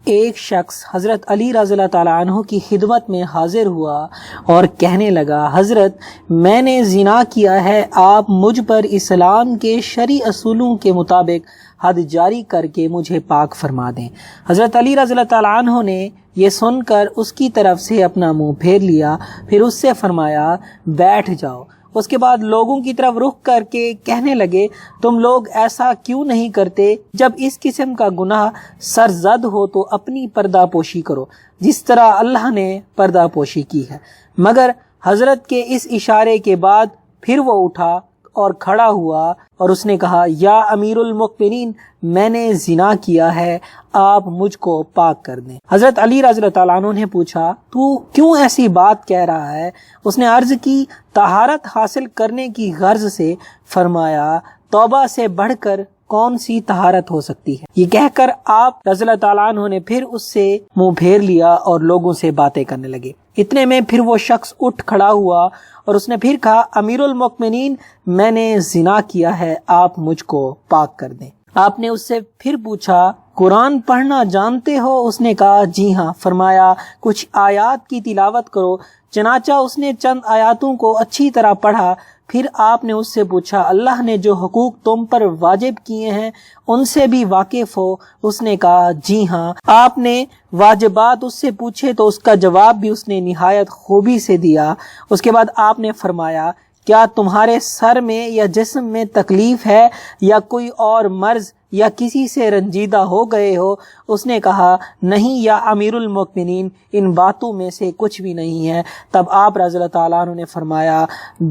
ایک شخص حضرت علی رضی اللہ تعالیٰ عنہ کی خدمت میں حاضر ہوا اور کہنے لگا، حضرت میں نے زنا کیا ہے، آپ مجھ پر اسلام کے شرعی اصولوں کے مطابق حد جاری کر کے مجھے پاک فرما دیں۔ حضرت علی رضی اللہ تعالیٰ عنہ نے یہ سن کر اس کی طرف سے اپنا منہ پھیر لیا، پھر اس سے فرمایا بیٹھ جاؤ۔ اس کے بعد لوگوں کی طرف رخ کر کے کہنے لگے، تم لوگ ایسا کیوں نہیں کرتے؟ جب اس قسم کا گناہ سرزد ہو تو اپنی پردہ پوشی کرو جس طرح اللہ نے پردہ پوشی کی ہے۔ مگر حضرت کے اس اشارے کے بعد پھر وہ اٹھا اور کھڑا ہوا اور اس نے کہا، یا امیر المؤمنین، میں نے زنا کیا ہے، آپ مجھ کو پاک کر دیں۔ حضرت علی رضی اللہ تعالیٰ عنہ نے پوچھا، تو کیوں ایسی بات کہہ رہا ہے؟ اس نے عرض کی، طہارت حاصل کرنے کی غرض سے۔ فرمایا، توبہ سے بڑھ کر کون سی طہارت ہو سکتی ہے؟ یہ کہہ کر آپ رضی اللہ تعالیٰ عنہ نے پھر اس سے منہ پھیر لیا اور لوگوں سے باتیں کرنے لگے۔ اتنے میں پھر وہ شخص اٹھ کھڑا ہوا اور اس نے پھر کہا، امیر المؤمنین، میں نے زنا کیا ہے، آپ مجھ کو پاک کر دیں۔ آپ نے اس سے پھر پوچھا، قرآن پڑھنا جانتے ہو؟ اس نے کہا، جی ہاں۔ فرمایا، کچھ آیات کی تلاوت کرو۔ چنانچہ اس نے چند آیاتوں کو اچھی طرح پڑھا۔ پھر آپ نے اس سے پوچھا، اللہ نے جو حقوق تم پر واجب کیے ہیں ان سے بھی واقف ہو؟ اس نے کہا، جی ہاں۔ آپ نے واجبات اس سے پوچھے تو اس کا جواب بھی اس نے نہایت خوبی سے دیا۔ اس کے بعد آپ نے فرمایا، کیا تمہارے سر میں یا جسم میں تکلیف ہے یا کوئی اور مرض یا کسی سے رنجیدہ ہو گئے ہو؟ اس نے کہا، نہیں یا امیر المؤمنین، ان باتوں میں سے کچھ بھی نہیں ہے۔ تب آپ رضی اللہ تعالیٰ عنہ نے فرمایا،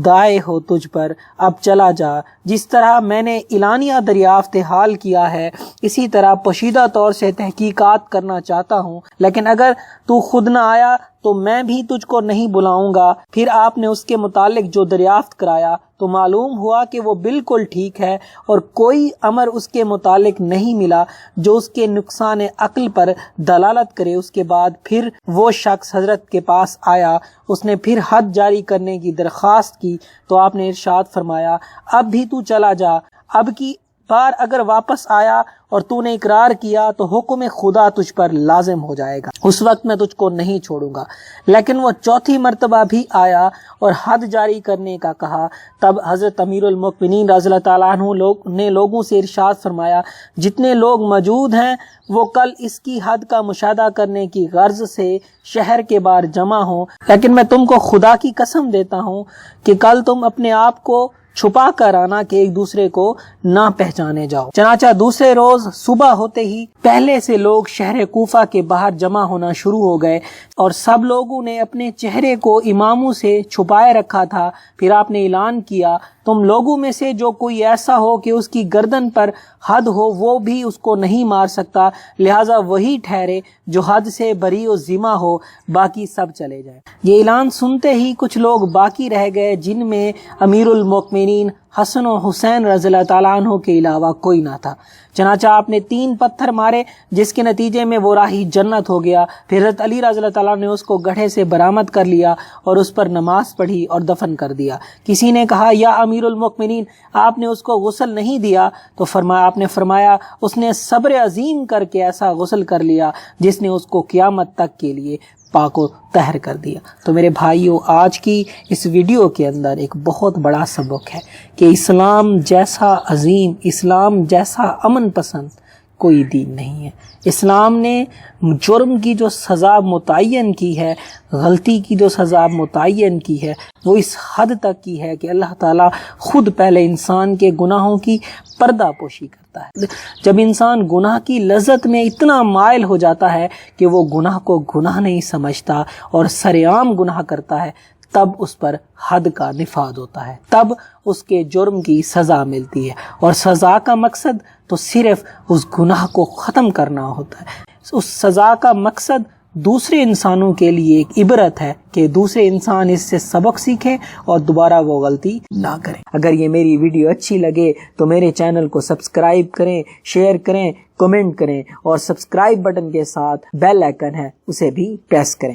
دائے ہو تجھ پر، اب چلا جا۔ جس طرح میں نے اعلانیہ دریافت حال کیا ہے اسی طرح پوشیدہ طور سے تحقیقات کرنا چاہتا ہوں، لیکن اگر تو خود نہ آیا تو میں بھی تجھ کو نہیں بلاؤں گا۔ پھر آپ نے اس کے متعلق جو دریافت کرایا تو معلوم ہوا کہ وہ بالکل ٹھیک ہے اور کوئی امر اس کے متعلق نہیں ملا جو اس کے نقصان عقل پر دلالت کرے۔ اس کے بعد پھر وہ شخص حضرت کے پاس آیا، اس نے پھر حد جاری کرنے کی درخواست کی تو آپ نے ارشاد فرمایا، اب بھی تو چلا جا۔ اب کی بار اگر واپس آیا اور تو نے اقرار کیا تو حکم خدا تجھ پر لازم ہو جائے گا، اس وقت میں تجھ کو نہیں چھوڑوں گا۔ لیکن وہ چوتھی مرتبہ بھی آیا اور حد جاری کرنے کا کہا۔ تب حضرت امیر المؤمنین رضی اللہ تعالیٰ عنہ نے لوگوں سے ارشاد فرمایا، جتنے لوگ موجود ہیں وہ کل اس کی حد کا مشاہدہ کرنے کی غرض سے شہر کے باہر جمع ہوں، لیکن میں تم کو خدا کی قسم دیتا ہوں کہ کل تم اپنے آپ کو چھپا کر آنا کہ ایک دوسرے کو نہ پہچانے جاؤ۔ چنانچہ دوسرے روز صبح ہوتے ہی پہلے سے لوگ شہر کوفہ کے باہر جمع ہونا شروع ہو گئے اور سب لوگوں نے اپنے چہرے کو اماموں سے چھپائے رکھا تھا۔ پھر آپ نے اعلان کیا، تم لوگوں میں سے جو کوئی ایسا ہو کہ اس کی گردن پر حد ہو وہ بھی اس کو نہیں مار سکتا، لہٰذا وہی ٹھہرے جو حد سے بری و ذمہ ہو، باقی سب چلے جائیں۔ یہ اعلان سنتے ہی کچھ لوگ باقی رہ گئے جن میں امیر المؤمنین حسن و حسین رضی اللہ تعالیٰ عنہ کے علاوہ کوئی نہ تھا۔ چنانچہ آپ نے 3 پتھر مارے جس کے نتیجے میں وہ راہی جنت ہو گیا۔ پھر حضرت علی رضی اللہ تعالیٰ نے اس کو گڑھے سے برآمد کر لیا اور اس پر نماز پڑھی اور دفن کر دیا۔ کسی نے کہا، یا امیر المؤمنین، آپ نے اس کو غسل نہیں دیا؟ تو آپ نے فرمایا، اس نے صبر عظیم کر کے ایسا غسل کر لیا جس نے اس کو قیامت تک کے لیے پاک و طاہر کر دیا۔ تو میرے بھائیوں، آج کی اس ویڈیو کے اندر ایک بہت بڑا سبق ہے کہ اسلام جیسا عظیم، اسلام جیسا امن پسند کوئی دین نہیں ہے۔ اسلام نے جرم کی جو سزا متعین کی ہے، غلطی کی جو سزا متعین کی ہے، وہ اس حد تک کی ہے کہ اللہ تعالیٰ خود پہلے انسان کے گناہوں کی پردہ پوشی کرتا ہے۔ جب انسان گناہ کی لذت میں اتنا مائل ہو جاتا ہے کہ وہ گناہ کو گناہ نہیں سمجھتا اور سرعام گناہ کرتا ہے، تب اس پر حد کا نفاذ ہوتا ہے، تب اس کے جرم کی سزا ملتی ہے، اور سزا کا مقصد تو صرف اس گناہ کو ختم کرنا ہوتا ہے۔ اس سزا کا مقصد دوسرے انسانوں کے لیے ایک عبرت ہے کہ دوسرے انسان اس سے سبق سیکھیں اور دوبارہ وہ غلطی نہ کریں۔ اگر یہ میری ویڈیو اچھی لگے تو میرے چینل کو سبسکرائب کریں، شیئر کریں، کمنٹ کریں اور سبسکرائب بٹن کے ساتھ بیل آئیکن ہے اسے بھی پریس کریں۔